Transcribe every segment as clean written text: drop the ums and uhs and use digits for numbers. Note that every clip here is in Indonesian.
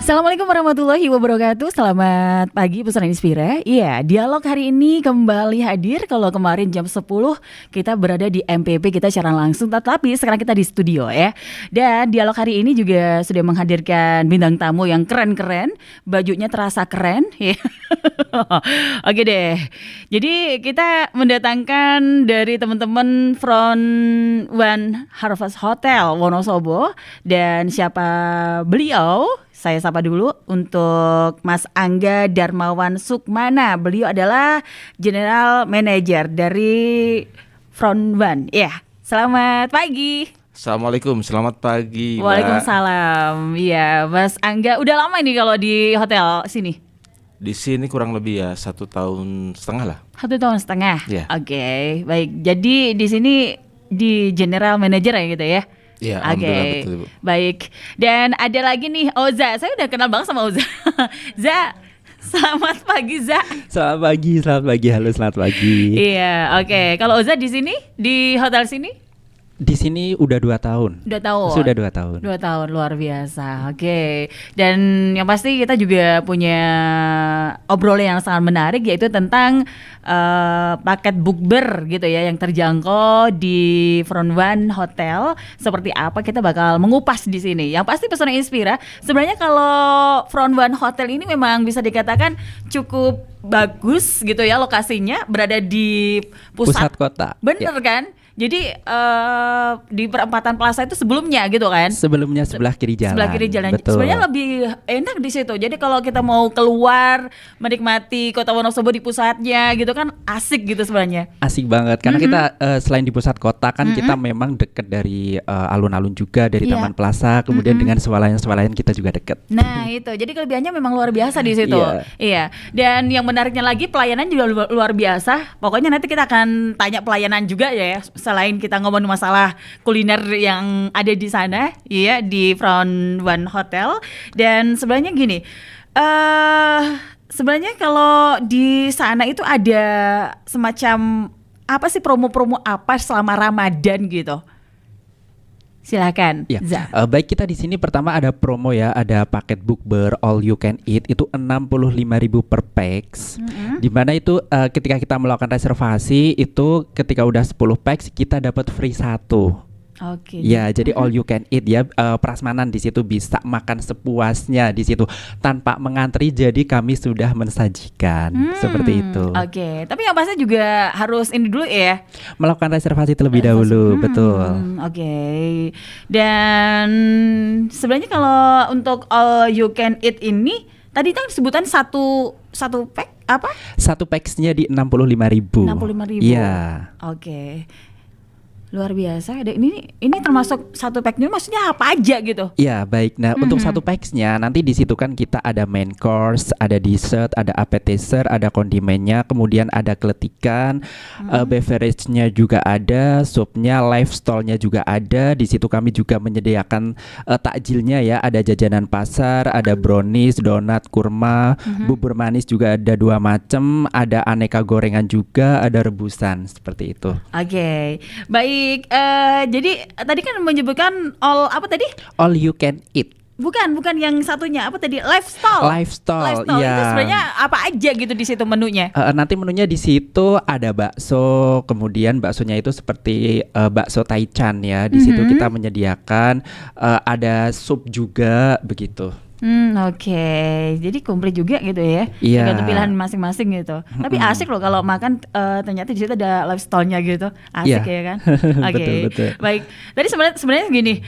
Assalamualaikum warahmatullahi wabarakatuh. Selamat pagi pesan Inspira. Iya, dialog hari ini kembali hadir. Kalau kemarin jam 10 kita berada di MPP, kita siaran langsung, tetapi sekarang kita di studio ya. Dan dialog hari ini juga sudah menghadirkan bintang tamu yang keren-keren. Bajunya terasa keren ya. Oke deh. Jadi kita mendatangkan dari teman-teman Front One Harvest Hotel Wonosobo. Dan siapa beliau? Saya sapa dulu untuk Mas Angga Darmawan Sukmana. Beliau adalah General Manager dari Front One. Ya, selamat pagi. Assalamualaikum, selamat pagi, Mbak. Waalaikumsalam. Iya, Mas Angga, udah lama nih kalau di hotel sini? Di sini kurang lebih ya 1,5 tahun lah. 1,5 tahun? Ya. Oke, baik. Jadi di sini di General Manager ya gitu ya? Iya, alhamdulillah betul, Bu. Baik. Dan ada lagi nih Oza. Saya udah kenal banget sama Oza. Za, selamat pagi Za. Selamat pagi, halo selamat pagi. Iya, oke. Kalau Oza di sini, di hotel sini? Di sini udah 2 tahun. Sudah 2 tahun. 2 tahun, luar biasa. Oke. Dan yang pasti kita juga punya obrolan yang sangat menarik, yaitu tentang paket bukber gitu ya, yang terjangkau di Front One Hotel. Seperti apa kita bakal mengupas di sini. Yang pasti Pesona Inspira, sebenarnya kalau Front One Hotel ini memang bisa dikatakan cukup bagus gitu ya, lokasinya berada di pusat kota. Bener ya. Kan? Jadi di perempatan Plaza itu sebelumnya gitu kan? Sebelumnya sebelah kiri jalan. Sebelah kiri jalan. Betul. Sebenarnya lebih enak di situ. Jadi kalau kita mau keluar menikmati Kota Wonosobo di pusatnya gitu kan asik gitu sebenarnya. Asik banget karena kita selain di pusat kota kan kita memang deket dari alun-alun juga, dari Taman Plaza, kemudian dengan swalayan-swalayan kita juga deket. Nah itu. Jadi kelebihannya memang luar biasa di situ. Iya. Dan yang menariknya lagi pelayanan juga luar biasa. Pokoknya nanti kita akan tanya pelayanan juga ya. Selain kita ngomong masalah kuliner yang ada di sana, ya di Front One Hotel. Dan sebenarnya gini, sebenarnya kalau di sana itu ada semacam apa sih, promo-promo apa selama Ramadan gitu? Silakan. Ya. Baik, kita di sini pertama ada promo ya, ada paket bukber all you can eat itu 65.000 per pax. Dimana itu ketika kita melakukan reservasi itu ketika udah 10 pax kita dapat free 1. Oke. Ya, jadi all you can eat ya, prasmanan di situ bisa makan sepuasnya di situ tanpa mengantri. Jadi kami sudah mensajikan seperti itu. Oke. Tapi yang pasti juga harus ini dulu ya. Melakukan reservasi terlebih dahulu, betul. Oke. Dan sebenarnya kalau untuk all you can eat ini tadi kan sebutan satu pack apa? Satu packsnya di 65.000. 65.000. Iya. Oke. Luar biasa. Ada ini termasuk satu packnya, maksudnya apa aja gitu? Iya, baik. Nah, untuk satu packsnya nanti di situ kan kita ada main course, ada dessert, ada appetizer, ada kondimennya, kemudian ada keletikan, beverage-nya juga ada, supnya, live stall-nya juga ada. Di situ kami juga menyediakan takjilnya ya, ada jajanan pasar, ada brownies, donat, kurma, bubur manis juga ada 2 macam, ada aneka gorengan juga, ada rebusan seperti itu. Oke. Baik. Jadi tadi kan menyebutkan all apa tadi? All you can eat. Bukan yang satunya apa tadi? Lifestyle. Lifestyle, Itu ya. sebenarnya apa aja gitu di situ menunya? Nanti menunya di situ ada bakso, kemudian baksonya itu seperti bakso taichan ya. Di situ kita menyediakan ada sup juga begitu. Oke. Jadi komplit juga gitu ya. Iya. Tergantung pilihan masing-masing gitu. Tapi asik loh kalau makan ternyata di situ ada lifestyle-nya gitu. Asik ya kan? Oke. Betul. Baik. Tadi sebenarnya gini,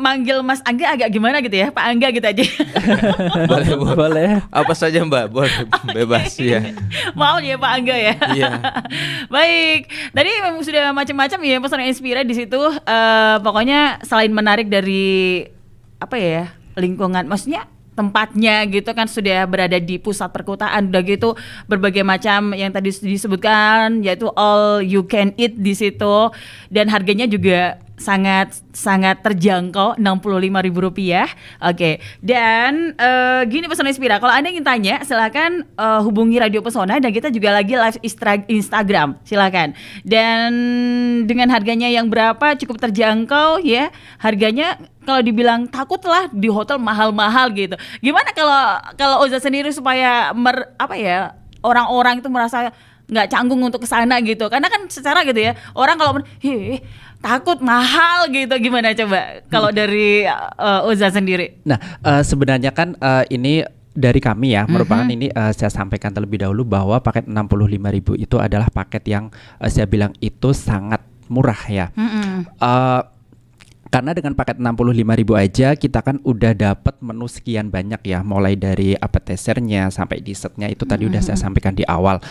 manggil Mas Angga agak gimana gitu ya? Pak Angga gitu aja. Boleh. Apa saja Mbak, boleh, bebas ya. Mau ya Pak Angga ya. Iya. Baik. Tadi memang sudah macam-macam ya Pesona Inspira di situ. Pokoknya selain menarik dari apa ya, lingkungan, maksudnya tempatnya gitu kan sudah berada di pusat perkotaan, udah gitu berbagai macam yang tadi disebutkan, yaitu all you can eat di situ, dan harganya juga sangat terjangkau, Rp65.000. Oke. Dan gini Pesona Inspira, kalau Anda ingin tanya silakan hubungi Radio Pesona, dan kita juga lagi live Instagram. Silakan. Dan dengan harganya yang berapa cukup terjangkau ya. Harganya kalau dibilang takut lah di hotel mahal-mahal gitu. Gimana kalau Oza sendiri supaya orang-orang itu merasa nggak canggung untuk kesana gitu, karena kan secara gitu ya orang kalau takut mahal gitu, gimana coba kalau dari Oza sendiri? Nah, sebenarnya kan ini dari kami ya, merupakan ini saya sampaikan terlebih dahulu bahwa paket 65.000 itu adalah paket yang saya bilang itu sangat murah ya. Karena dengan paket 65.000 aja kita kan udah dapat menu sekian banyak ya, mulai dari appetizer-nya sampai dessertnya itu tadi udah saya sampaikan di awal.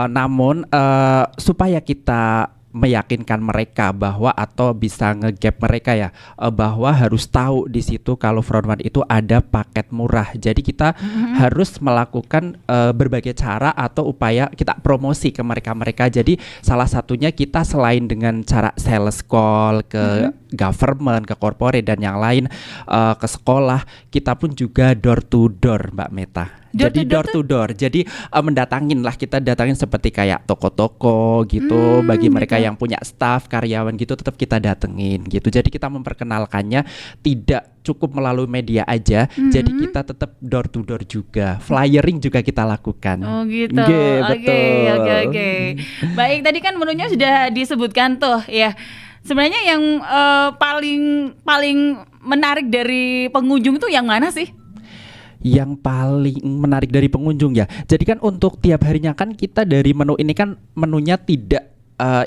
Namun supaya kita meyakinkan mereka bahwa atau bisa ngegap mereka ya bahwa harus tahu di situ kalau Front One itu ada paket murah. Jadi kita harus melakukan berbagai cara atau upaya kita promosi ke mereka-mereka. Jadi salah satunya kita selain dengan cara sales call ke government, ke corporate dan yang lain, ke sekolah, kita pun juga door to door, Mbak Meta. Jadi door to door. Jadi kita datangin seperti kayak toko-toko gitu, bagi mereka yang punya staff, karyawan gitu tetap kita datengin gitu. Jadi kita memperkenalkannya tidak cukup melalui media aja. Jadi kita tetap door to door juga. Flyering juga kita lakukan. Oh gitu. Oke. Baik, tadi kan menunya sudah disebutkan tuh ya. Sebenarnya yang paling menarik dari pengunjung itu yang mana sih? Yang paling menarik dari pengunjung ya. Jadi kan untuk tiap harinya kan kita dari menu ini kan menunya tidak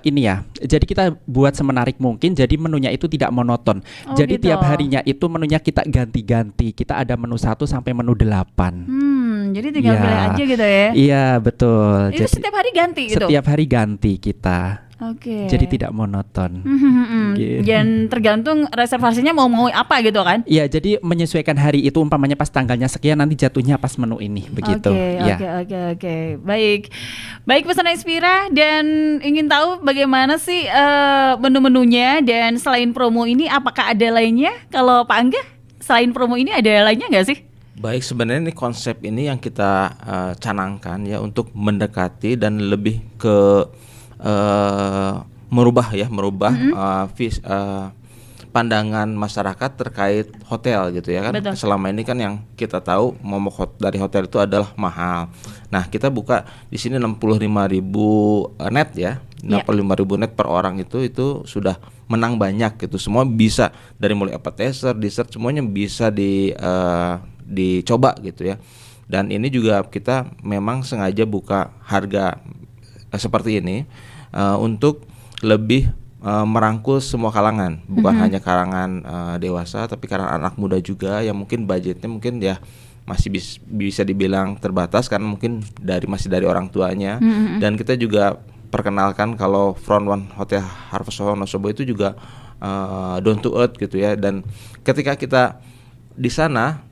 ini ya. Jadi kita buat semenarik mungkin. Jadi menunya itu tidak monoton. Jadi gitu. Tiap harinya itu menunya kita ganti-ganti. Kita ada menu 1 sampai menu 8. Jadi tinggal pilih aja gitu ya. Iya, betul. Itu jadi, setiap hari ganti gitu. Setiap hari ganti kita. Oke. Jadi tidak monoton. Gitu. Dan tergantung reservasinya mau apa gitu kan? Iya, jadi menyesuaikan hari itu, umpamanya pas tanggalnya sekian nanti jatuhnya pas menu ini begitu. Oke. Baik Pesona Inspira, dan ingin tahu bagaimana sih menu-menunya, dan selain promo ini apakah ada lainnya? Kalau Pak Angga, selain promo ini ada lainnya nggak sih? Baik, sebenarnya ini konsep ini yang kita canangkan ya untuk mendekati dan lebih ke merubah pandangan masyarakat terkait hotel gitu ya kan. Betul. Selama ini kan yang kita tahu momok dari hotel itu adalah mahal. Nah, kita buka di sini 65.000 net ya. 65.000 net per orang itu sudah menang banyak gitu. Semua bisa, dari mulai appetizer, dessert, semuanya bisa dicoba gitu ya. Dan ini juga kita memang sengaja buka harga seperti ini untuk lebih merangkul semua kalangan, bukan hanya kalangan dewasa, tapi kalangan anak muda juga yang mungkin budgetnya mungkin ya masih bisa dibilang terbatas karena mungkin masih dari orang tuanya. Dan kita juga perkenalkan kalau Front One Hotel Harvest Wonosobo itu juga down to earth gitu ya. Dan ketika kita di sana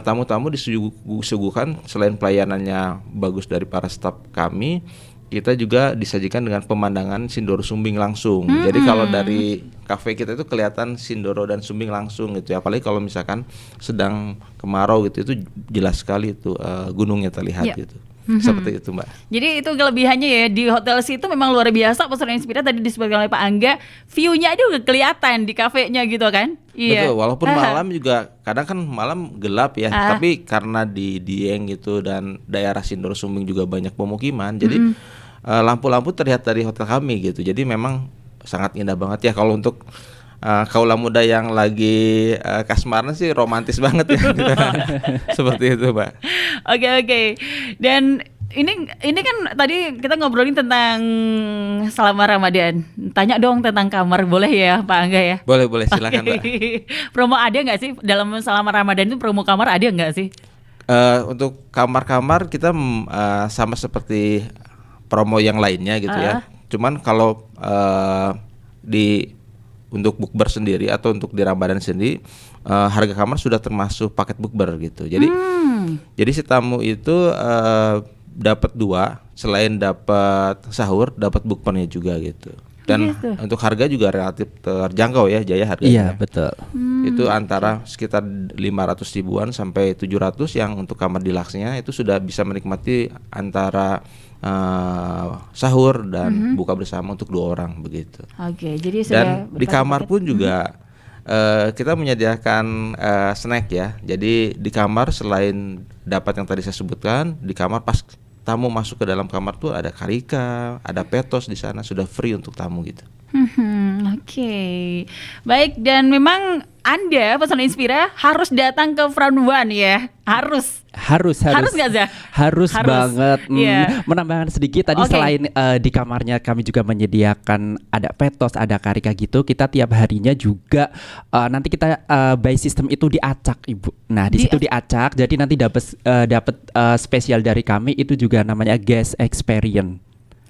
tamu-tamu disuguhkan selain pelayanannya bagus dari para staf kami, kita juga disajikan dengan pemandangan Sindoro Sumbing langsung. Jadi kalau dari kafe kita itu kelihatan Sindoro dan Sumbing langsung gitu ya. Apalagi kalau misalkan sedang kemarau gitu, itu jelas sekali itu gunungnya terlihat gitu. Seperti itu, Mbak. Jadi itu kelebihannya ya, di hotel situ memang luar biasa. Pesona Inspira tadi disebutkan oleh Pak Angga, view-nya aja udah kelihatan di kafenya gitu kan. Iya. Betul, walaupun malam juga kadang kan malam gelap ya, tapi karena di Dieng gitu dan daerah Sindoro Sumbing juga banyak pemukiman, jadi lampu-lampu terlihat dari hotel kami gitu. Jadi memang sangat indah banget ya. Kalau untuk kaula muda yang lagi kasmaran sih romantis banget ya. Seperti itu, Mbak. Oke. Dan ini kan tadi kita ngobrolin tentang selama Ramadan. Tanya dong tentang kamar, boleh ya Pak Angga ya? Boleh silakan, Mbak. Promo ada nggak sih dalam selama Ramadan itu, promo kamar ada nggak sih? Untuk kamar-kamar kita sama seperti promo yang lainnya gitu ya. Cuman kalau untuk bukber sendiri atau untuk di Ramadan sendiri, harga kamar sudah termasuk paket bukber gitu. Jadi si tamu itu dapat 2, selain dapat sahur, dapat bukbernya juga gitu. Dan Gitu. untuk harga juga relatif terjangkau ya Jaya Iya, harganya. betul. Itu antara sekitar 500 ribuan sampai 700 yang untuk kamar deluxe-nya itu sudah bisa menikmati antara sahur dan buka bersama untuk 2 orang begitu. Oke, jadi Dan sudah di kamar berpaket-paket. pun juga kita menyediakan snack ya. Jadi di kamar selain dapat yang tadi saya sebutkan, di kamar pas tamu masuk ke dalam kamar tuh ada karika, ada petos di sana sudah free untuk tamu gitu. Oke, baik, dan memang Anda pesan Inspira harus datang ke Front One ya, harus Harus nggak, Zah? Harus Harus. banget. Iya. Menambahkan sedikit tadi, Oke. selain di kamarnya kami juga menyediakan ada petos, ada karika gitu. Kita tiap harinya juga nanti kita by system itu diacak, Ibu. Nah, di situ diacak. Jadi nanti dapat spesial dari kami itu juga namanya guest experience.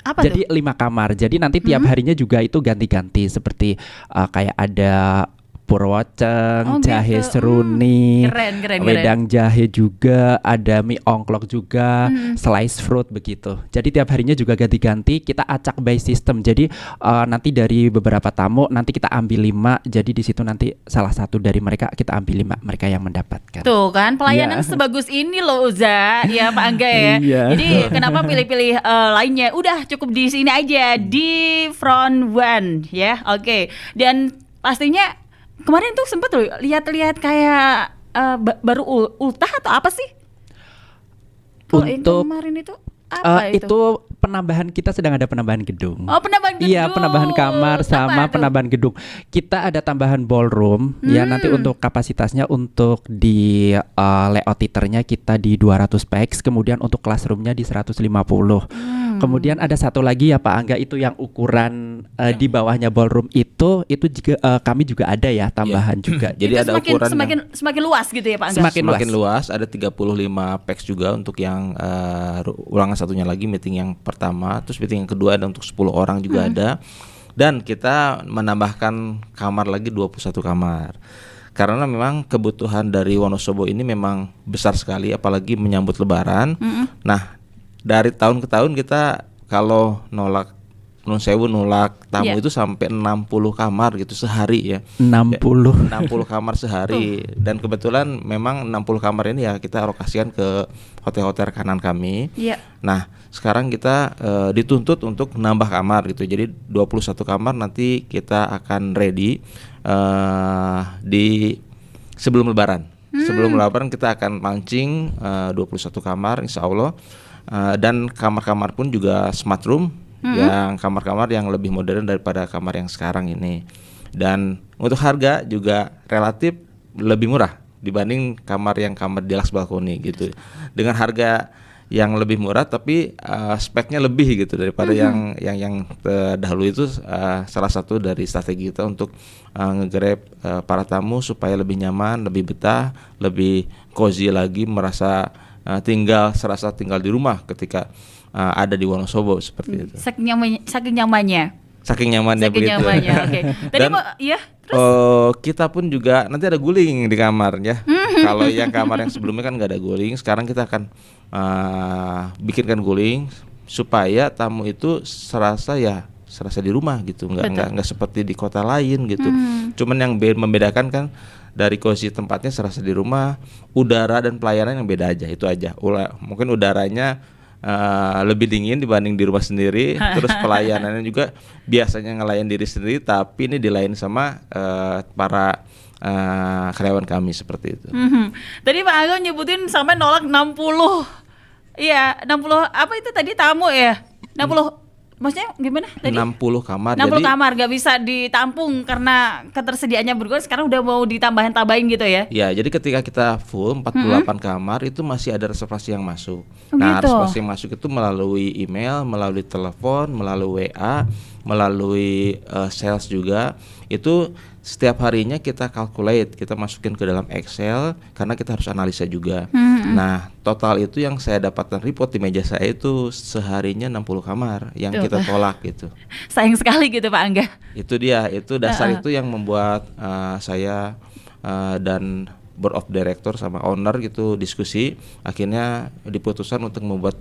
Apa Jadi 5 kamar. Jadi nanti tiap harinya juga itu ganti-ganti, seperti kayak ada Oh, purwoceng, jahe gitu. seruni, Keren. wedang jahe juga, ada mie ongklok juga, slice fruit begitu. Jadi tiap harinya juga ganti-ganti, kita acak by system. Jadi nanti dari beberapa tamu nanti kita ambil 5. Jadi di situ nanti salah satu dari mereka kita ambil 5, mereka yang mendapatkan. Tuh kan pelayanan Iya. sebagus ini loh Uza, ya Pak Angga ya. Iya. Jadi kenapa pilih-pilih lainnya? Udah cukup di sini aja di Front One ya. Oke. Dan pastinya kemarin tuh sempet loh lihat-lihat kayak baru ultah atau apa sih? Kalau yang Untuk kemarin itu apa itu? itu penambahan, kita sedang ada penambahan gedung. Oh, penambahan gedung. Iya, penambahan kamar sama Apa tuh? penambahan gedung. Kita ada tambahan ballroom ya, nanti untuk kapasitasnya untuk di layout theaternya kita di 200 pax, kemudian untuk classroomnya di 150. Kemudian ada satu lagi ya Pak Angga, itu yang ukuran di bawahnya ballroom itu juga kami juga ada ya tambahan juga. Jadi Itu ada semakin, ukuran semakin luas gitu ya Pak Angga. semakin luas, ada 35 pax juga untuk yang ulangan satunya lagi, meeting yang pertama, terus meeting yang kedua ada untuk 10 orang juga ada. Dan kita menambahkan kamar lagi 21 kamar. Karena memang kebutuhan dari Wonosobo ini memang besar sekali, apalagi menyambut Lebaran. Nah, dari tahun ke tahun kita kalau nolak Nun Sewu nolak tamu Iya. itu sampai 60 kamar gitu sehari ya. 60. 60 kamar sehari. Dan kebetulan memang 60 kamar ini ya kita alokasikan ke hotel-hotel kanan kami. Iya. Nah, sekarang kita dituntut untuk nambah kamar gitu. Jadi 21 kamar nanti kita akan ready di sebelum Lebaran. Sebelum Lebaran kita akan launching 21 kamar insya Allah. Dan kamar-kamar pun juga smart room, yang kamar-kamar yang lebih modern daripada kamar yang sekarang ini. Dan untuk harga juga relatif lebih murah dibanding kamar deluxe balkoni gitu. Dengan harga yang lebih murah tapi speknya lebih gitu daripada yang terdahulu itu. Salah satu dari strategi kita untuk nge-grab para tamu supaya lebih nyaman, lebih betah, lebih cozy lagi, merasa serasa tinggal di rumah ketika ada di Wonosobo seperti itu. Saking nyamannya. Saking nyamannya Saking begitu. nyamannya. Oke. Tadi Dan ya. kita pun juga nanti ada guling di kamar ya. Kalau yang kamar yang sebelumnya kan nggak ada guling, sekarang kita akan bikinkan guling supaya tamu itu serasa di rumah gitu, nggak seperti di kota lain gitu. Cuman yang membedakan kan dari kondisi tempatnya serasa di rumah, udara dan pelayanan yang beda aja, itu aja. Mungkin udaranya lebih dingin dibanding di rumah sendiri, terus pelayanannya juga biasanya ngelayan diri sendiri, tapi ini dilayani sama para karyawan kami seperti itu. Tadi Pak Angga nyebutin sampai nolak 60. Iya, 60 apa itu tadi tamu ya? 60 maksudnya gimana tadi? 60 kamar. 60 jadi kamar gak bisa ditampung karena ketersediaannya berkurang, sekarang udah mau ditambahin gitu ya? Ya, jadi ketika kita full 48 kamar itu masih ada reservasi yang masuk. Oh, Nah, gitu. reservasi yang masuk itu melalui email, melalui telepon, melalui WA, melalui sales juga. Itu setiap harinya kita calculate, kita masukin ke dalam Excel karena kita harus analisa juga. Nah, total itu yang saya dapatkan report di meja saya itu seharinya 60 kamar yang Tuh. kita tolak gitu. Sayang sekali gitu Pak Angga. Itu dia, itu dasar itu yang membuat saya dan board of director sama owner gitu diskusi, akhirnya diputuskan untuk membuat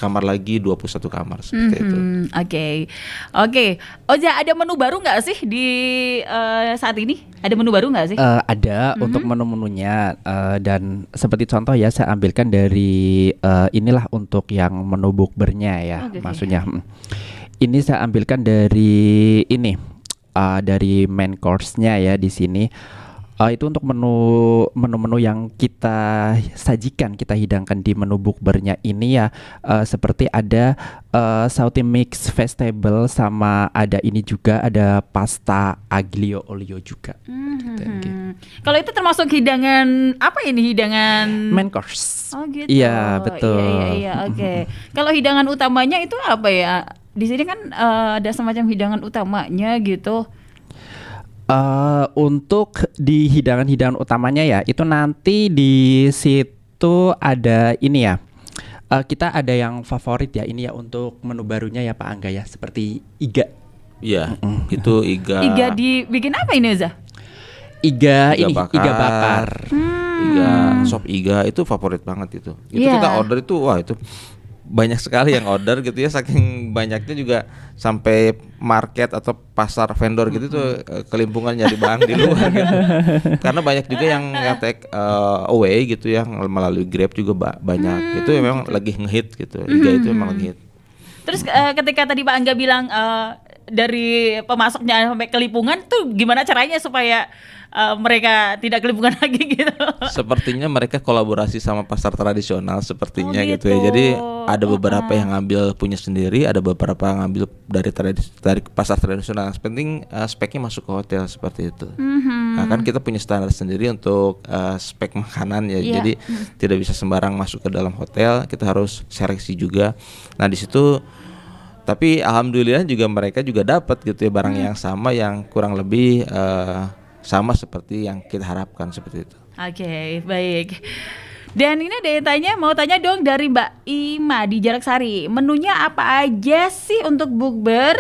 kamar lagi 21 kamar seperti itu. Oke. Oza, ada menu baru nggak sih di saat ini? Ada menu baru nggak sih? Ada untuk menu-menunya dan seperti contoh ya saya ambilkan dari inilah untuk yang menu bukbernya ya, maksudnya ini saya ambilkan dari ini dari main course-nya ya di sini. Itu untuk menu-menu yang kita sajikan, kita hidangkan di menu bukbernya ini ya, seperti ada sauté mix vegetable, sama ada ini juga ada pasta aglio olio juga. Gitu. Kalau itu termasuk hidangan apa ini, hidangan Main course. Oh gitu. Iya betul. Iya, oke. Kalau hidangan utamanya itu apa ya? Di sini kan ada semacam hidangan utamanya gitu. Untuk di hidangan-hidangan utamanya ya, itu nanti di situ ada ini ya. Kita ada yang favorit ya, ini ya untuk menu barunya ya Pak Angga ya, seperti iga. Iya, itu iga. Iga dibikin apa ini, Za? Iga bakar. Iga, sop iga itu favorit banget itu. Itu kita order itu, wah itu banyak sekali yang order gitu ya, saking banyaknya juga sampai market atau pasar vendor gitu tuh kelimpungan nyari bahan di luar gitu. Karena banyak juga yang take away gitu ya, melalui Grab juga banyak. Itu memang lagi ngehit gitu. Iga itu memang lagi hit. Terus ketika tadi Pak Angga bilang dari pemasoknya sampai kelimpungan tuh gimana caranya supaya mereka tidak kelimpungan lagi gitu? Sepertinya mereka kolaborasi sama pasar tradisional sepertinya gitu ya. gitu. Jadi ada beberapa yang ngambil punya sendiri, ada beberapa yang ngambil dari pasar tradisional. Yang penting speknya masuk ke hotel seperti itu. Nah, kan kita punya standar sendiri untuk spek makanan ya. Jadi tidak bisa sembarang masuk ke dalam hotel, kita harus seleksi juga. Nah, di situ tapi alhamdulillah juga mereka juga dapat gitu ya barang yang sama, yang kurang lebih sama seperti yang kita harapkan seperti itu. Oke, baik. Dan ini ada yang mau tanya dong dari Mbak Ima di Jarak Sari. Menunya apa aja sih untuk bukber?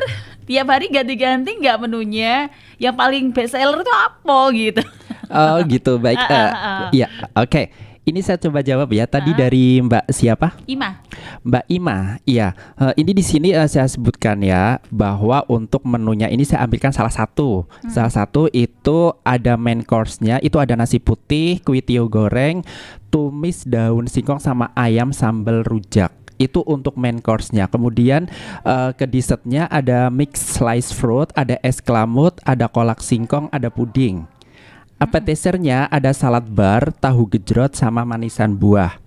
Tiap hari ganti-ganti nggak menunya? Yang paling best seller tuh apa gitu? Oh gitu, baik. Ya, oke. Ini saya coba jawab ya. Tadi dari Mbak siapa? Ima. Mbak Ima, iya. Ini di sini saya sebutkan ya bahwa untuk menunya ini saya ambilkan salah satu. Salah satu itu ada main course-nya, itu ada nasi putih, kuitiau goreng, tumis daun singkong sama ayam sambal rujak. Itu untuk main course-nya. Kemudian ke dessertnya ada mix slice fruit, ada es klamut, ada kolak singkong, ada puding. Appetizer-nya ada salad bar, tahu gejrot sama manisan buah.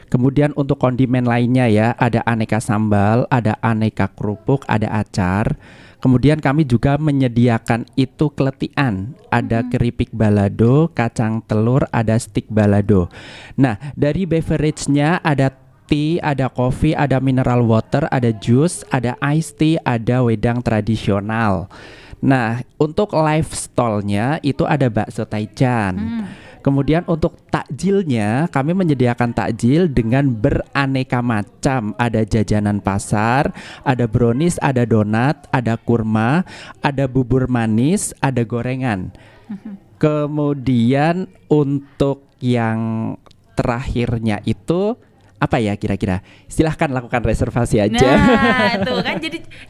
Kemudian untuk kondimen lainnya ya, ada aneka sambal, ada aneka kerupuk, ada acar. Kemudian kami juga menyediakan itu keletian, ada keripik balado, kacang telur, ada stik balado. Nah, dari beverage-nya ada tea, ada kopi, ada mineral water, ada jus, ada iced tea, ada wedang tradisional. Nah, untuk live stall-nya itu ada bakso taichan. Kemudian untuk takjilnya kami menyediakan takjil dengan beraneka macam. Ada jajanan pasar, ada brownies, ada donat, ada kurma, ada bubur manis, ada gorengan. Kemudian untuk yang terakhirnya itu apa ya kira-kira? Silahkan lakukan reservasi aja. Nah, itu kan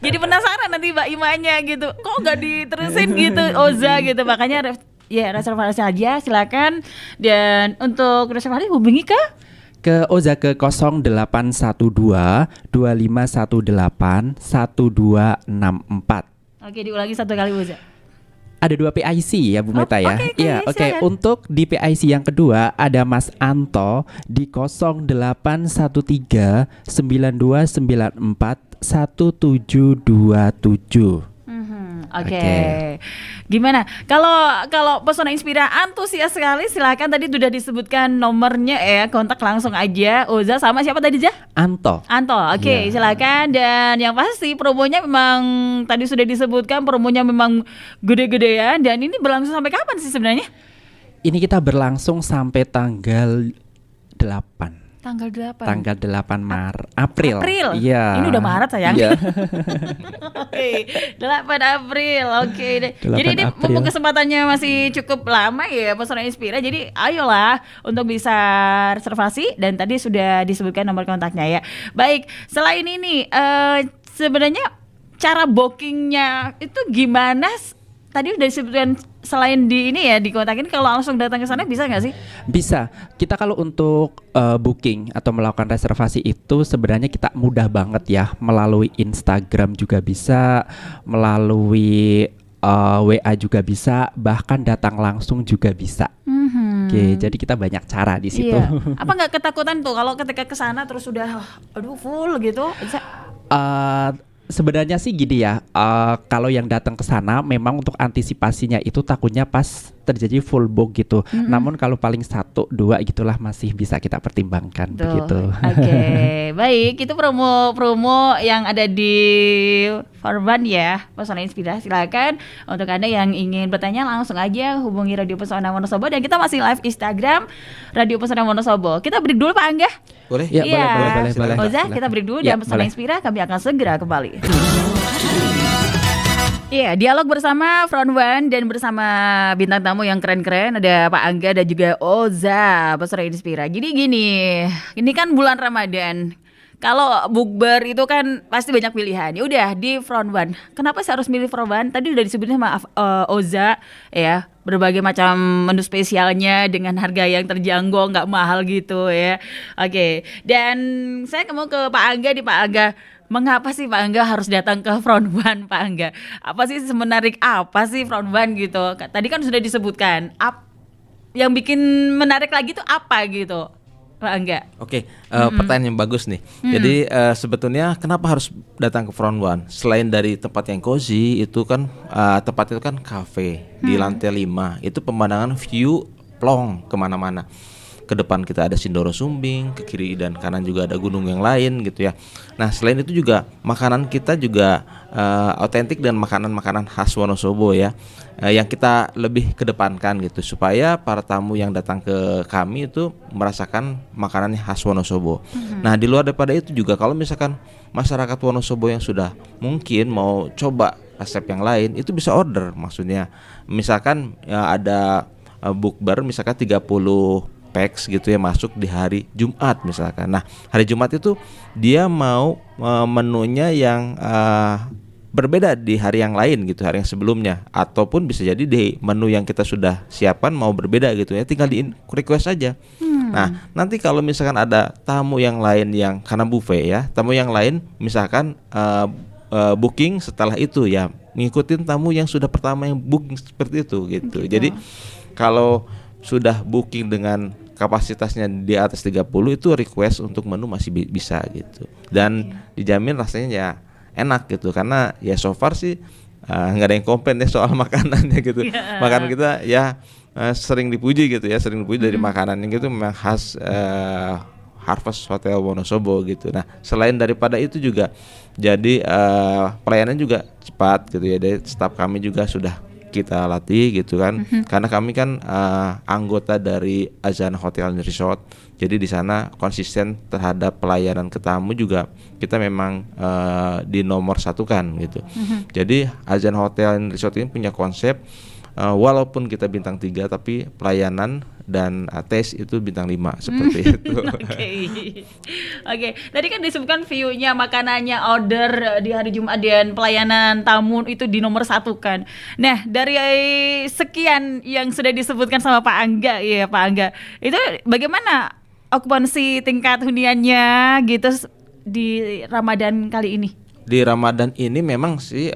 jadi penasaran nanti Mbak Imanya gitu. Kok nggak diterusin gitu Oza gitu. Makanya reservasi aja silakan. Dan untuk reservasi hubungi ke Oza ke 0812 2518 1264. Oke, diulangi satu kali Oza. Ada 2 PIC ya Bu Meta ya. Iya, oke. Untuk di PIC yang kedua ada Mas Anto di 0813 9294 1727. Oke. Gimana? Kalau Pesona Inspira antusias sekali, silakan tadi sudah disebutkan nomornya ya, kontak langsung aja Oza sama siapa tadi Jah? Anto. Oke, silakan. Dan yang pasti promonya memang tadi sudah disebutkan, promonya memang gede-gedean. Dan ini berlangsung sampai kapan sih sebenarnya? Ini kita berlangsung sampai tanggal 8. Tanggal 8. Tanggal 8 April. Iya. Ini udah Maret sayang. Iya. Oke, 8 April. Oke deh. 8 Jadi ini April. mumpung kesempatannya masih cukup lama ya Pesona Inspira. Jadi ayolah untuk bisa reservasi dan tadi sudah disebutkan nomor kontaknya ya. Baik, selain ini sebenarnya cara bookingnya itu gimana? Tadi udah disebutkan selain di ini ya dikontakin kalau langsung datang ke sana bisa nggak sih? Bisa. Kita kalau untuk booking atau melakukan reservasi itu sebenarnya kita mudah banget ya, melalui Instagram juga bisa, melalui WA juga bisa, bahkan datang langsung juga bisa. Oke, jadi kita banyak cara di situ. Iya. Apa nggak ketakutan tuh kalau ketika ke sana terus sudah aduh full gitu? Sebenarnya sih gini ya, kalau yang datang ke sana memang untuk antisipasinya itu takutnya pas terjadi full book gitu. Namun kalau paling 1-2 gitulah masih bisa kita pertimbangkan begitu. Oke, baik, itu promo-promo yang ada di Farban ya, Pesona Inspira. Silakan untuk Anda yang ingin bertanya langsung aja hubungi Radio Pesona Wonosobo dan kita masih live Instagram Radio Pesona Wonosobo. Kita break dulu Pak Angga. Boleh? Ya, Iya. boleh. Oza, kita break dulu Ya, dan Pesona boleh. Inspira kami akan segera kembali. Iya, dialog bersama Front One dan bersama bintang tamu yang keren-keren ada Pak Angga dan juga Oza Pesona Inspira. Jadi gini, ini kan bulan Ramadan. Kalau bukber itu kan pasti banyak pilihan. Ya udah di Front One. Kenapa sih harus milih Front One? Tadi udah disebutin sama Oza ya, berbagai macam menu spesialnya dengan harga yang terjangkau, nggak mahal gitu ya. Oke, dan saya mau ke Pak Angga di Pak Angga. Mengapa sih Pak Angga harus datang ke Front One Pak Angga? Apa sih semenarik apa sih Front One gitu? Tadi kan sudah disebutkan. Yang bikin menarik lagi tuh apa gitu Pak Angga? Oke, pertanyaan yang bagus nih. Jadi sebetulnya kenapa harus datang ke Front One? Selain dari tempat yang cozy, itu kan tempat itu kan cafe di lantai 5. Itu pemandangan view plong kemana-mana. Ke depan kita ada Sindoro Sumbing, ke kiri dan kanan juga ada gunung yang lain gitu ya. Nah selain itu juga makanan kita juga otentik dan makanan-makanan khas Wonosobo ya, yang kita lebih kedepankan gitu supaya para tamu yang datang ke kami itu merasakan makanan khas Wonosobo. Nah di luar daripada itu juga kalau misalkan masyarakat Wonosobo yang sudah mungkin mau coba resep yang lain itu bisa order, maksudnya misalkan ya ada bukber misalkan 30 packs gitu ya masuk di hari Jumat misalkan. Nah hari Jumat itu dia mau menunya yang berbeda di hari yang lain gitu, hari yang sebelumnya, ataupun bisa jadi di menu yang kita sudah siapkan mau berbeda gitu ya, tinggal di request aja. Nah nanti kalau misalkan ada tamu yang lain yang karena buffet ya, tamu yang lain misalkan booking setelah itu ya ngikutin tamu yang sudah pertama yang booking seperti itu gitu. Jadi kalau sudah booking dengan kapasitasnya di atas 30 itu request untuk menu masih bisa gitu. Dan dijamin rasanya ya enak gitu karena ya so far sih nggak ada yang komplain ya soal makanannya gitu. Makanan kita ya sering dipuji gitu ya, sering dipuji dari makanan yang gitu memang khas Harvest Hotel Wonosobo gitu. Nah selain daripada itu juga jadi pelayanan juga cepat gitu ya, dari staf kami juga sudah kita latih gitu kan, karena kami kan anggota dari Azana Hotel and Resort, jadi di sana konsisten terhadap pelayanan ke tamu juga kita memang di nomor satukan gitu. Jadi Azana Hotel and Resort ini punya konsep walaupun kita bintang 3 tapi pelayanan dan tes itu bintang 5 seperti itu. Oke. Tadi kan disebutkan view-nya, makanannya, order di hari Jumat dan pelayanan tamu itu di nomor 1 kan. Nah, dari sekian yang sudah disebutkan sama Pak Angga ya Pak Angga, itu bagaimana okupansi tingkat huniannya gitu di Ramadan kali ini? Di Ramadan ini memang sih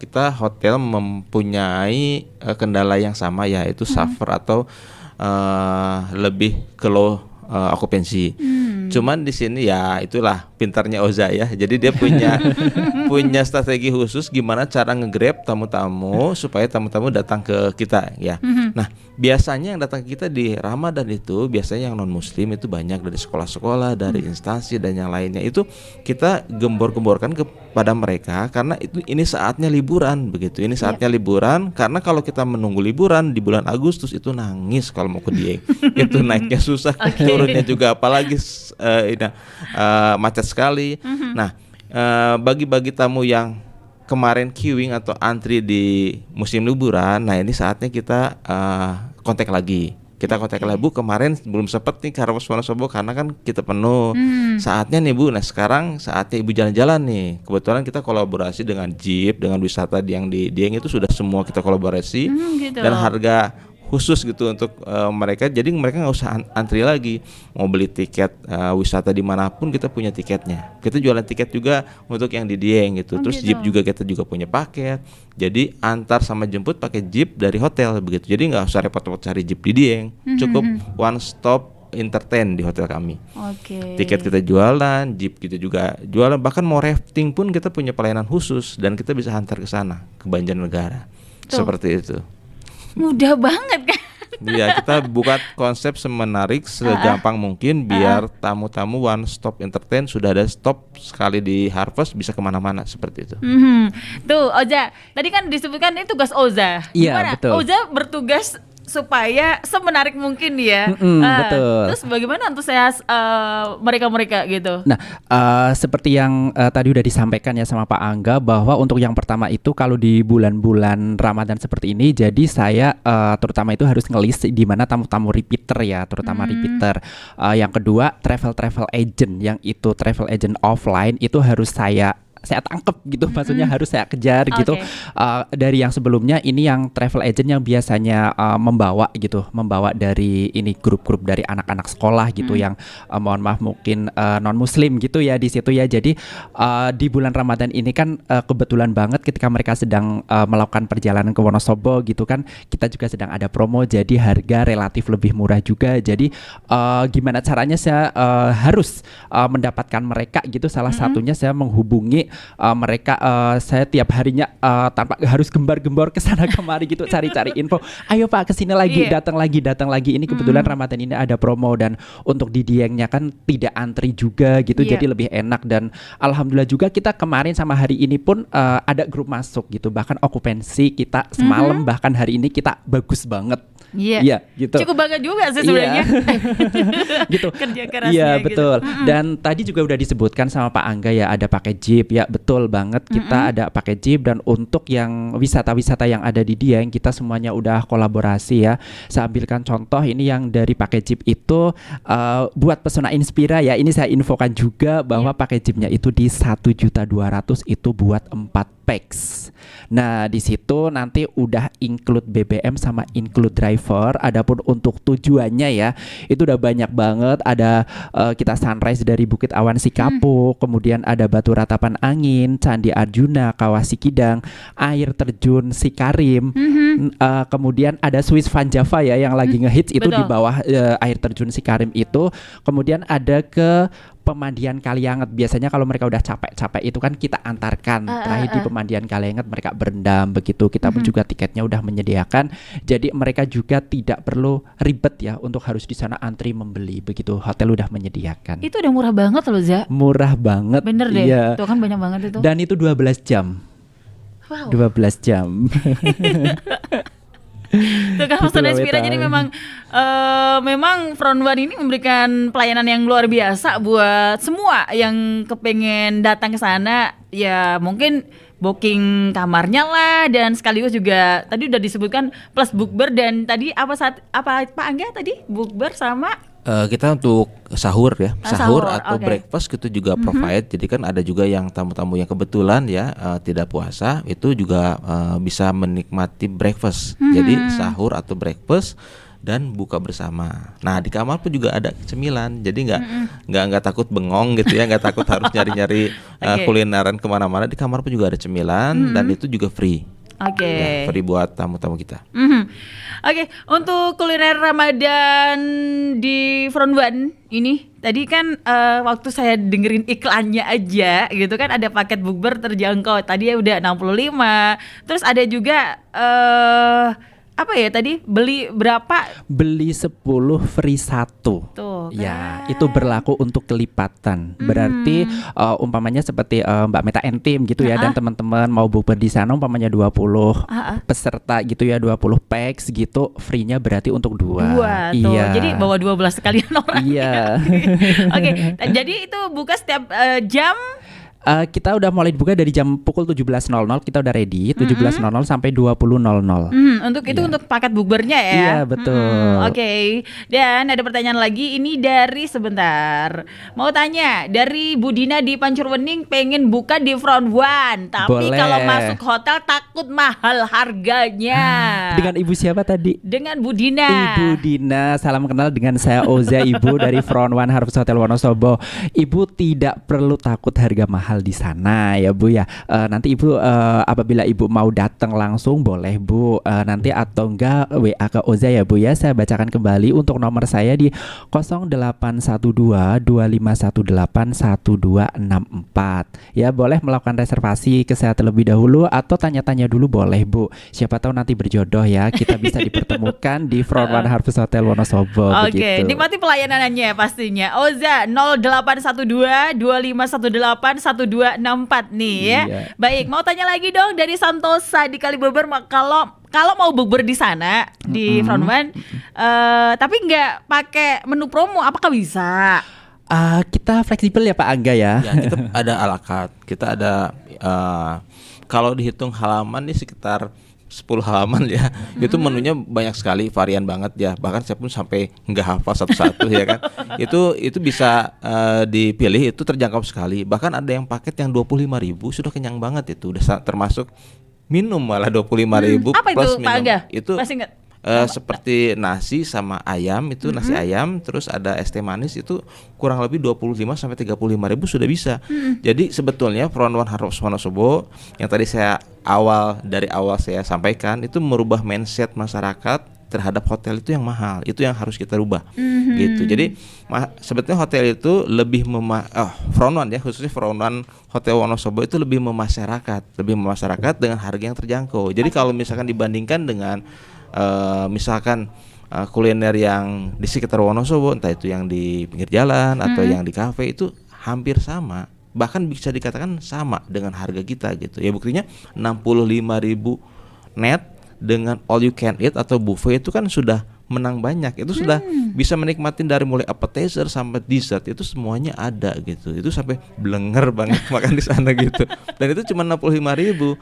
kita hotel mempunyai kendala yang sama yaitu suffer atau lebih ke low okupansi. Cuman di sini ya itulah pintarnya Oza ya. Jadi dia punya strategi khusus gimana cara nge-grab tamu-tamu supaya tamu-tamu datang ke kita ya. Nah, biasanya yang datang ke kita di Ramadan itu biasanya yang non muslim itu banyak dari sekolah-sekolah, dari instansi dan yang lainnya. Itu kita gembor-gemborkan kepada mereka karena ini saatnya liburan begitu. Ini saatnya liburan karena kalau kita menunggu liburan di bulan Agustus itu nangis kalau mau ke Dieng. Itu naiknya susah, turunnya juga apalagi macet sekali. Nah, bagi tamu yang kemarin queuing atau antri di musim liburan, nah ini saatnya kita kontak lagi. Kita kontak lagi, Bu, kemarin belum sempat nih ke Harvest Wonosobo karena kan kita penuh. Saatnya nih Bu, nah sekarang saatnya Ibu jalan-jalan nih. Kebetulan kita kolaborasi dengan Jeep, dengan wisata yang di Dieng itu sudah semua kita kolaborasi gitu. dan harga khusus gitu untuk mereka, jadi mereka nggak usah antri lagi. Mau beli tiket wisata dimanapun kita punya tiketnya. Kita jualan tiket juga untuk yang di Dieng gitu. Terus gitu. Jeep juga kita juga punya paket. Jadi antar sama jemput pakai Jeep dari hotel begitu. Jadi nggak usah repot-repot cari Jeep di Dieng. Cukup one stop entertain di hotel kami. Tiket kita jualan, Jeep kita juga jualan. Bahkan mau rafting pun kita punya pelayanan khusus dan kita bisa hantar ke sana ke Banjarnegara. Seperti itu. Mudah banget kan? Iya, kita buat konsep semenarik segampang mungkin biar tamu-tamu one stop entertain, sudah ada stop sekali di Harvest bisa kemana-mana seperti itu. Tuh Oza, tadi kan disebutkan ini tugas Oza. Iya, Gimana? betul. Oza bertugas supaya semenarik mungkin ya. Betul. Terus bagaimana antusias mereka gitu? Nah, seperti yang tadi udah disampaikan ya sama Pak Angga, bahwa untuk yang pertama itu kalau di bulan-bulan Ramadan seperti ini, jadi saya terutama itu harus ngelis di mana tamu-tamu repeater ya, terutama repeater. Yang kedua travel agent, yang itu travel agent offline itu harus saya tangkep gitu, maksudnya harus saya kejar gitu. Dari yang sebelumnya ini yang travel agent yang biasanya membawa dari ini grup-grup dari anak-anak sekolah gitu yang mohon maaf mungkin non muslim gitu ya di situ ya. Jadi di bulan Ramadan ini kan kebetulan banget ketika mereka sedang melakukan perjalanan ke Wonosobo gitu kan, kita juga sedang ada promo, jadi harga relatif lebih murah juga. Jadi gimana caranya saya harus mendapatkan mereka gitu, salah satunya saya menghubungi mereka, saya tiap harinya tanpa harus gembar-gembor ke sana kemari gitu cari-cari info. Ayo Pak kesini lagi, datang lagi. Ini kebetulan Ramadan ini ada promo dan untuk di Diengnya kan tidak antri juga gitu, jadi lebih enak. Dan alhamdulillah juga kita kemarin sama hari ini pun ada grup masuk gitu. Bahkan okupansi kita semalam bahkan hari ini kita bagus banget. Iya, gitu. Cukup bangga juga sih sebenarnya. Gitu. Kerja kerasnya. Iya, betul. Gitu. Dan tadi juga udah disebutkan sama Pak Angga ya, ada pakai Jeep ya, betul banget. Kita ada pakai Jeep, dan untuk yang wisata-wisata yang ada di Dieng kita semuanya udah kolaborasi ya. Saya ambilkan contoh ini yang dari pakai Jeep itu buat Pesona Inspira ya. Ini saya infokan juga bahwa pakai Jeepnya itu di 1.200.000 itu buat 4 packs. Nah, di situ nanti udah include BBM sama include driver. Adapun untuk tujuannya ya, itu udah banyak banget. Ada kita sunrise dari Bukit Awan Sikapo, kemudian ada Batu Ratapan Angin, Candi Arjuna, Kawah Sikidang, air terjun Sikarim, kemudian ada Swiss Van Java ya yang lagi ngehits itu di bawah air terjun Sikarim itu. Kemudian ada ke Pemandian Kalianget. Biasanya kalau mereka udah capek-capek itu kan kita antarkan terakhir di Pemandian Kalianget, mereka berendam begitu. Kita pun juga tiketnya udah menyediakan, jadi mereka juga tidak perlu ribet ya untuk harus di sana antri membeli begitu. Hotel udah menyediakan. Itu udah murah banget loh, Za. Murah banget. Bener deh. Iya. Tuh kan banyak banget itu. Dan itu 12 jam. Wow. 12 jam. Tuh kan Pesona Inspira, jadi memang Front One ini memberikan pelayanan yang luar biasa buat semua yang kepengen datang ke sana. Ya mungkin booking kamarnya lah, dan sekaligus juga tadi udah disebutkan plus bukber, dan tadi apa Pak Angga tadi bukber sama Kita untuk sahur ya, sahur atau okay. breakfast gitu juga provide. Jadi kan ada juga yang tamu-tamu yang kebetulan ya tidak puasa itu juga bisa menikmati breakfast. Jadi sahur atau breakfast dan buka bersama. Nah di kamar pun juga ada cemilan, jadi nggak takut bengong gitu ya, nggak takut harus nyari-nyari kulineran kemana-mana. Di kamar pun juga ada cemilan dan itu juga free. Oke. Ya, free buat tamu-tamu kita. Mhm. Oke, untuk kuliner Ramadan di Front One ini tadi kan waktu saya dengerin iklannya aja gitu kan ada paket bukber terjangkau. Tadi ya udah 65. Terus ada juga apa ya tadi beli berapa? Beli 10 free 1. Tuh. Ya, kan. itu berlaku untuk kelipatan. Berarti umpamanya seperti Mbak Meta and Tim gitu ya, dan teman-teman mau bukber di sana umpamanya 20 peserta gitu ya, 20 packs gitu, free-nya berarti untuk 2. Dua tuh. Iya. Jadi bawa 12 sekalian orang. Iya. Oke, jadi itu buka setiap jam. Kita udah mulai dibuka dari jam pukul 17.00, kita udah ready 17.00 sampai 20.00. Untuk itu Iya. untuk paket bukbernya ya. Iya, betul. Oke. Dan ada pertanyaan lagi ini dari sebentar. Mau tanya dari Bu Dina di Pancurwening pengen buka di Front One, tapi Boleh. kalau masuk hotel takut mahal harganya. Dengan ibu siapa tadi? Dengan Bu Dina. Ibu Dina, salam kenal dengan saya Oza, Ibu dari Front One Harvest Hotel Wonosobo. Ibu tidak perlu takut harga mahal di sana ya Bu ya. Nanti Ibu apabila Ibu mau datang langsung boleh Bu. Nanti atau enggak WA ke Oza ya Bu ya. Saya bacakan kembali untuk nomor saya di 0812 2518 1264. Ya, boleh melakukan reservasi ke saya terlebih dahulu atau tanya-tanya dulu boleh Bu. Siapa tahu nanti berjodoh ya. Kita bisa dipertemukan di Front One Harvest Hotel Wonosobo. Oke, begitu. nikmati pelayanannya pastinya. Oza 0812 2518 1264 nih ya. Iya. Baik, mau tanya lagi dong dari Santosa di Kalibeber kalau mau bukber di sana di Front One tapi nggak pakai menu promo apakah bisa? Kita fleksibel ya Pak Angga ya. Ya, kita ada à la carte. Kita ada kalau dihitung halaman nih sekitar 10 halaman ya. Itu menunya banyak sekali, varian banget ya. Bahkan saya pun sampai nggak hafal satu-satu ya kan. Itu bisa dipilih, itu terjangkau sekali. Bahkan ada yang paket yang 25.000 sudah kenyang banget itu. Udah termasuk minum malah 25.000 Apa plus itu Pak minum. Angga? Itu Masih ingat? seperti nasi sama ayam itu nasi ayam terus ada es teh manis itu kurang lebih 25 sampai 35.000 sudah bisa. Jadi sebetulnya Front One Harvest Wonosobo yang tadi dari awal saya sampaikan itu merubah mindset masyarakat terhadap hotel itu yang mahal. Itu yang harus kita rubah. Gitu. Jadi sebetulnya hotel itu lebih Front One ya, khususnya Front One Hotel Wonosobo itu lebih memasyarakat dengan harga yang terjangkau. Jadi kalau misalkan dibandingkan dengan misalkan kuliner yang di sekitar Wonosobo, entah itu yang di pinggir jalan atau yang di kafe, itu hampir sama, bahkan bisa dikatakan sama dengan harga kita gitu ya. Buktinya 65.000 net dengan all you can eat atau buffet itu kan sudah menang banyak. Itu sudah bisa menikmatin dari mulai appetizer sampai dessert, itu semuanya ada gitu. Itu sampai blenger banget makan di sana gitu. Dan itu cuma 65.000.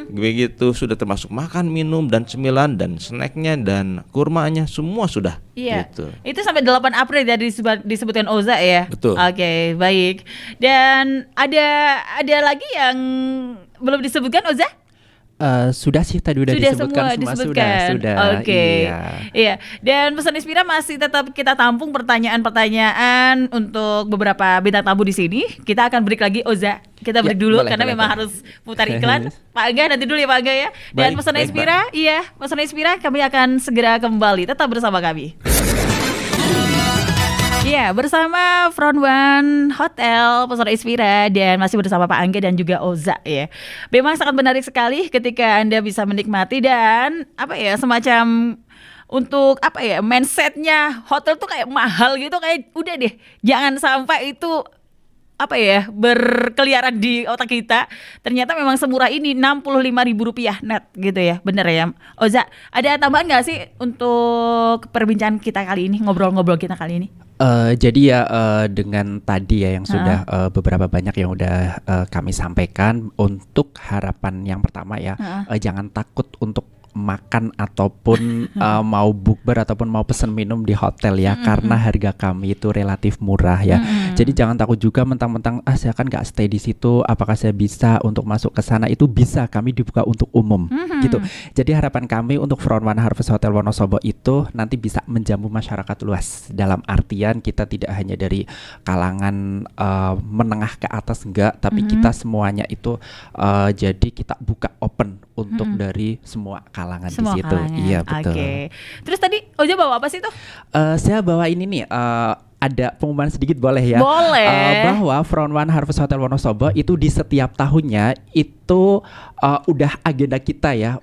Begitu sudah termasuk makan, minum dan cemilan dan snacknya dan kurmanya semua sudah. Iya. Gitu. Itu sampai 8 April ya disebutkan Oza ya. Betul. Oke, baik. Dan ada lagi yang belum disebutkan Oza? Sudah sih tadi udah Sudah disebutkan semua disebutkan. sudah. Oke. Iya. Iya. Dan Pesan Inspira masih tetap kita tampung pertanyaan-pertanyaan untuk beberapa bintang tamu di sini. Kita akan break lagi Oza. Kita break Ya, dulu boleh, karena boleh, memang boleh. harus putar iklan. Pak Angga nanti dulu ya Pak Angga ya. Dan Baik, Pesan baik, Inspira, iya, Pesan Inspira kami akan segera kembali. Tetap bersama kami. Iya, bersama Front One Hotel Pesona Inspira dan masih bersama Pak Angga dan juga Oza ya. Memang sangat menarik sekali ketika Anda bisa menikmati dan semacam untuk mindsetnya hotel tuh kayak mahal gitu, kayak udah deh jangan sampai itu berkeliaran di otak kita. Ternyata memang semurah ini Rp65.000 net gitu ya. Bener ya Oza, ada tambahan gak sih untuk perbincangan kita kali ini, ngobrol-ngobrol kita kali ini? Jadi ya dengan tadi ya yang sudah beberapa banyak yang udah kami sampaikan, untuk harapan yang pertama ya, jangan takut untuk makan ataupun mau bukber ataupun mau pesen minum di hotel ya, karena harga kami itu relatif murah ya. Jadi jangan takut juga mentang-mentang saya kan nggak stay di situ, apakah saya bisa untuk masuk ke sana? Itu bisa, kami dibuka untuk umum gitu. Jadi harapan kami untuk Front One Harvest Hotel Wonosobo itu nanti bisa menjamu masyarakat luas, dalam artian kita tidak hanya dari kalangan menengah ke atas enggak, tapi kita semuanya itu jadi kita buka open untuk dari semua kalangan di situ. Iya betul. Oke. Terus tadi Oja bawa apa sih tuh? Saya bawa ini nih. Ada pengumuman sedikit boleh ya? Boleh. Bahwa Front One Harvest Hotel Wonosobo itu di setiap tahunnya itu udah agenda kita ya.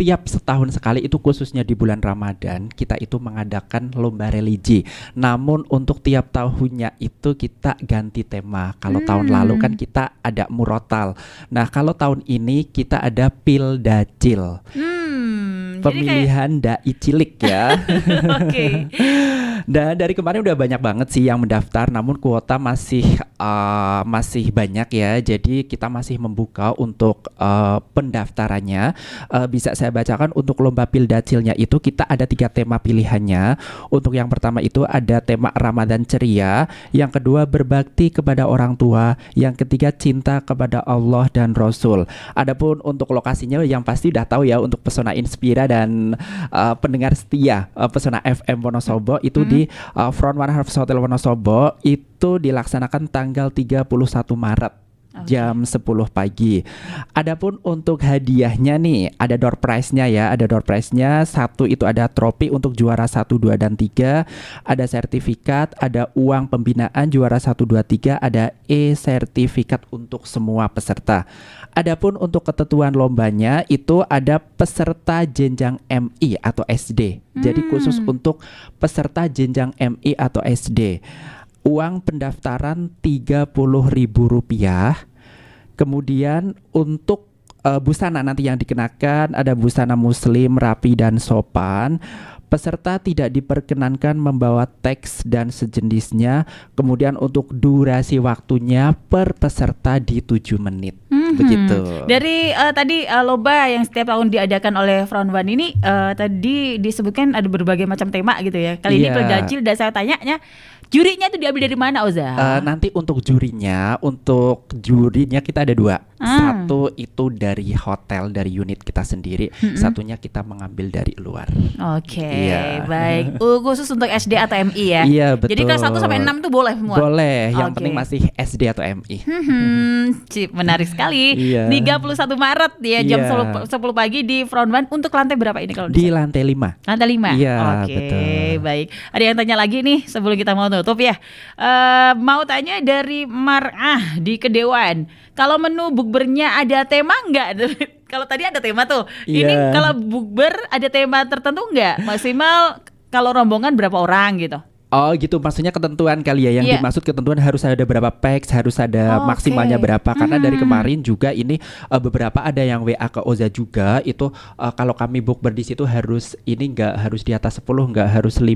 Tiap setahun sekali, itu khususnya di bulan Ramadan, kita itu mengadakan lomba religi. Namun untuk tiap tahunnya itu kita ganti tema. Kalau tahun lalu kan kita ada murotal. Nah kalau tahun ini kita ada Pildacil. Pemilihan dai cilik ya. Oke. Dan dari kemarin udah banyak banget sih yang mendaftar, namun kuota masih banyak ya. Jadi kita masih membuka untuk pendaftarannya. Bisa saya bacakan untuk lomba Pildacilnya itu kita ada 3 tema pilihannya. Untuk yang pertama itu ada tema Ramadan ceria, yang kedua berbakti kepada orang tua, yang ketiga cinta kepada Allah dan Rasul. Adapun untuk lokasinya yang pasti udah tahu ya, untuk Pesona Inspira dan pendengar setia Pesona FM Wonosobo itu di Front One Harvest Hotel Wonosobo itu dilaksanakan tanggal 31 Maret. Jam 10 pagi. Adapun untuk hadiahnya nih, ada door prize-nya ya, ada door prize-nya. 1 itu ada trofi untuk juara 1, 2 dan 3, ada sertifikat, ada uang pembinaan juara 1, 2, 3, ada e-sertifikat untuk semua peserta. Adapun untuk ketentuan lombanya itu ada peserta jenjang MI atau SD. Jadi khusus untuk peserta jenjang MI atau SD. Uang pendaftaran Rp30.000. Kemudian untuk busana nanti yang dikenakan ada busana muslim rapi dan sopan. Peserta tidak diperkenankan membawa teks dan sejenisnya. Kemudian untuk durasi waktunya per peserta di 7 menit. Begitu. Dari tadi lomba yang setiap tahun diadakan oleh Front One ini tadi disebutkan ada berbagai macam tema gitu ya. Kali ini Pildacil, dan saya tanyanya jurinya itu diambil dari mana, Oza? Nanti untuk jurinya kita ada 2. Satu itu dari hotel, dari unit kita sendiri. Satunya kita mengambil dari luar. Oke, baik. Khusus untuk SD atau MI ya? Iya betul. Jadi kelas 1 sampai 6 tuh boleh semua? Boleh, yang penting masih SD atau MI. Menarik sekali. 31 Maret ya, jam 10 pagi di Front One. Untuk lantai berapa ini kalau di lantai 5? Lantai 5? Iya, oke, betul. Baik. Ada yang tanya lagi nih sebelum kita mau tutup ya. Mau tanya dari Mar'ah di Kedewan. Kalau menu bukbernya ada tema enggak? Kalau tadi ada tema tuh. Ini kalau bukber ada tema tertentu enggak? Maksimal kalau rombongan berapa orang gitu? Oh gitu, maksudnya ketentuan kali ya. Yang dimaksud ketentuan harus ada berapa packs, harus ada maksimalnya berapa. Karena dari kemarin juga ini beberapa ada yang WA ke Oza juga. Itu kalau kami bukber di situ harus ini enggak harus di atas 10, enggak harus 5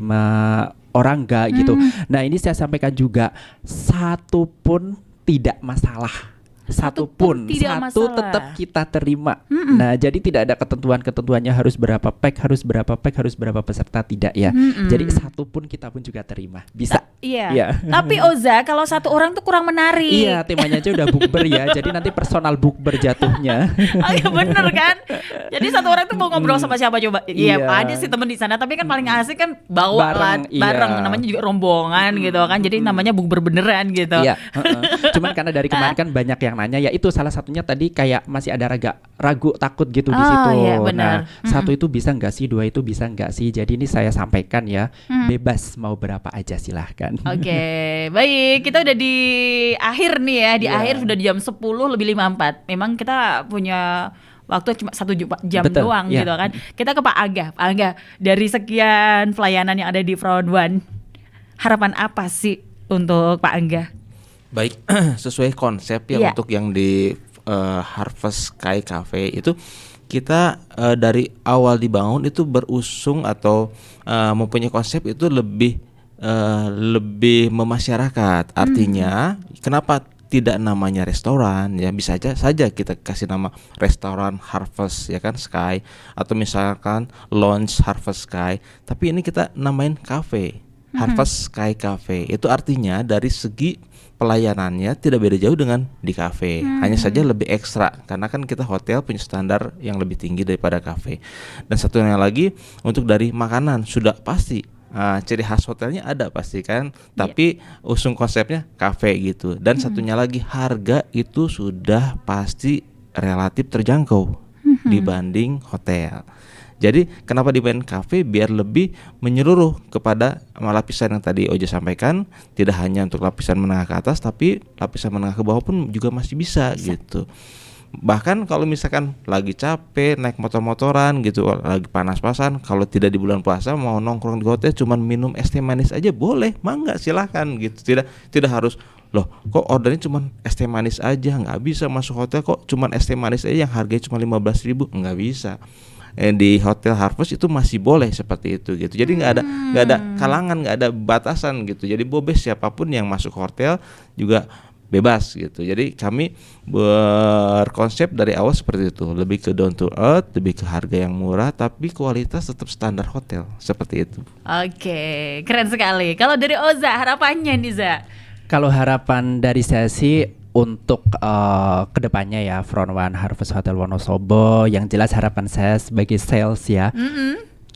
orang enggak gitu. Nah ini saya sampaikan juga, 1 pun tidak masalah. Satu pun tetap kita terima. Nah jadi tidak ada ketentuannya harus berapa pack, harus berapa peserta, tidak ya. Jadi 1 pun kita pun juga terima, bisa. Iya. Tapi Oza, kalau 1 orang tuh kurang menarik. Iya, temanya aja udah bukber ya. Jadi nanti personal bukber jatuhnya. Oh iya bener kan. Jadi 1 orang tuh mau ngobrol sama siapa coba? Iya, ada sih temen di sana. Tapi kan paling asik kan bawa bareng. Namanya juga rombongan gitu kan. Jadi namanya bukber beneran gitu. Iya. Cuman karena dari kemarin kan banyak yang nanya ya, itu salah satunya tadi kayak masih ada ragu takut gitu di situ. Iya, benar. Nah 1 itu bisa nggak sih, 2 itu bisa nggak sih. Jadi ini saya sampaikan ya, bebas mau berapa aja silahkan. Oke, baik, kita udah di akhir nih ya. Di akhir sudah di jam 10 lebih 54. Memang kita punya waktu cuma 1 jam doang gitu kan. Kita ke Pak Angga. Pak Angga, dari sekian pelayanan yang ada di Front One, harapan apa sih untuk Pak Angga? Baik, sesuai konsep ya untuk yang di Harvest Sky Cafe itu kita dari awal dibangun itu berusung atau mempunyai konsep itu lebih memasyarakat. Artinya kenapa tidak namanya restoran ya, bisa saja kita kasih nama restoran Harvest ya kan Sky, atau misalkan lounge Harvest Sky, tapi ini kita namain cafe, Harvest Sky Cafe. Itu artinya dari segi pelayanannya tidak beda jauh dengan di cafe, hanya saja lebih ekstra karena kan kita hotel punya standar yang lebih tinggi daripada cafe. Dan satunya lagi untuk dari makanan sudah pasti ciri khas hotelnya ada pasti kan, tapi usung konsepnya cafe gitu. Dan satunya lagi harga itu sudah pasti relatif terjangkau dibanding hotel. Jadi kenapa dimain cafe, biar lebih menyeluruh kepada lapisan yang tadi Oja sampaikan, tidak hanya untuk lapisan menengah ke atas, tapi lapisan menengah ke bawah pun juga masih bisa. Gitu. Bahkan kalau misalkan lagi capek naik motor-motoran gitu, lagi panas-pasan, kalau tidak di bulan puasa mau nongkrong di hotel cuman minum es teh manis aja boleh, mangga silahkan gitu. Tidak harus loh kok ordernya cuman es teh manis aja, nggak bisa masuk hotel kok cuman es teh manis aja yang harganya cuma 15.000, nggak bisa. Di Hotel Harvest itu masih boleh seperti itu gitu. Jadi nggak ada kalangan, nggak ada batasan gitu. Jadi bebas siapapun yang masuk hotel juga bebas gitu. Jadi kami berkonsep dari awal seperti itu, lebih ke down to earth, lebih ke harga yang murah tapi kualitas tetap standar hotel, seperti itu. Oke, keren sekali. Kalau dari Oza harapannya nih Za? Kalau harapan dari saya sih untuk kedepannya ya Front One Harvest Hotel Wonosobo, yang jelas harapan saya sebagai sales ya,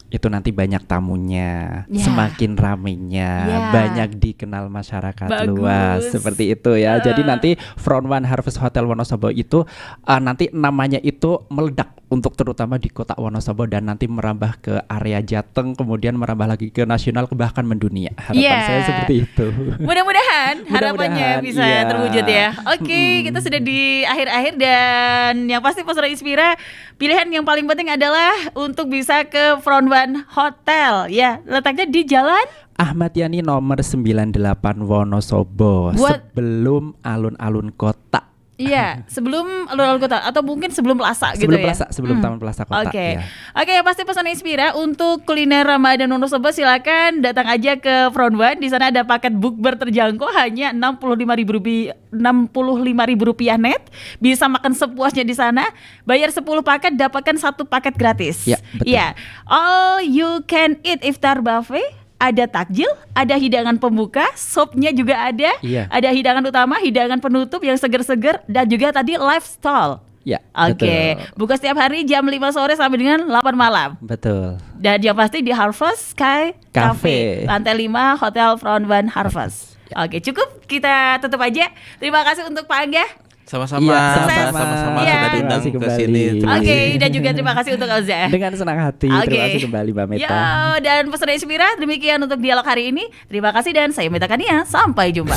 itu nanti banyak tamunya, semakin ramenya, banyak dikenal masyarakat luas, seperti itu ya. Jadi nanti Front One Harvest Hotel Wonosobo itu nanti namanya itu meledak untuk terutama di kota Wonosobo dan nanti merambah ke area Jateng, kemudian merambah lagi ke nasional, bahkan mendunia. Harapan saya seperti itu. Mudah-mudahan harapannya bisa terwujud ya. Oke, kita sudah di akhir-akhir dan yang pasti Pesona Inspira pilihan yang paling penting adalah untuk bisa ke Front One Hotel ya. Letaknya di Jalan Ahmad Yani nomor 98 Wonosobo, sebelum alun-alun kota. Iya, sebelum alun-alun kota atau mungkin sebelum Plaza gitu ya. Sebelum Taman Plaza Kota. Oke, yang pasti Pesona Inspira untuk kuliner Ramadan Wonosobo silakan datang aja ke Front One. Di sana ada paket bukber terjangkau hanya Rp65.000 net. Bisa makan sepuasnya di sana. Bayar 10 paket dapatkan 1 paket gratis. Ya, betul. Iya. All you can eat iftar buffet. Ada takjil, ada hidangan pembuka, sopnya juga ada, ada hidangan utama, hidangan penutup yang seger-seger, dan juga tadi live stall. Ya, Oke, buka setiap hari jam 5 sore sampai dengan 8 malam. Betul. Dan yang pasti di Harvest Sky Cafe, lantai 5 Hotel Front One Harvest. Oke, cukup, kita tutup aja. Terima kasih untuk Pak Angga. Sama-sama, sama-sama sudah diundang ke sini. Oke, dan juga terima kasih untuk Oza. Dengan senang hati, terima kasih kembali Mbak Meta. Dan Pesona Inspira, demikian untuk dialog hari ini. Terima kasih dan saya Meta Kania, sampai jumpa.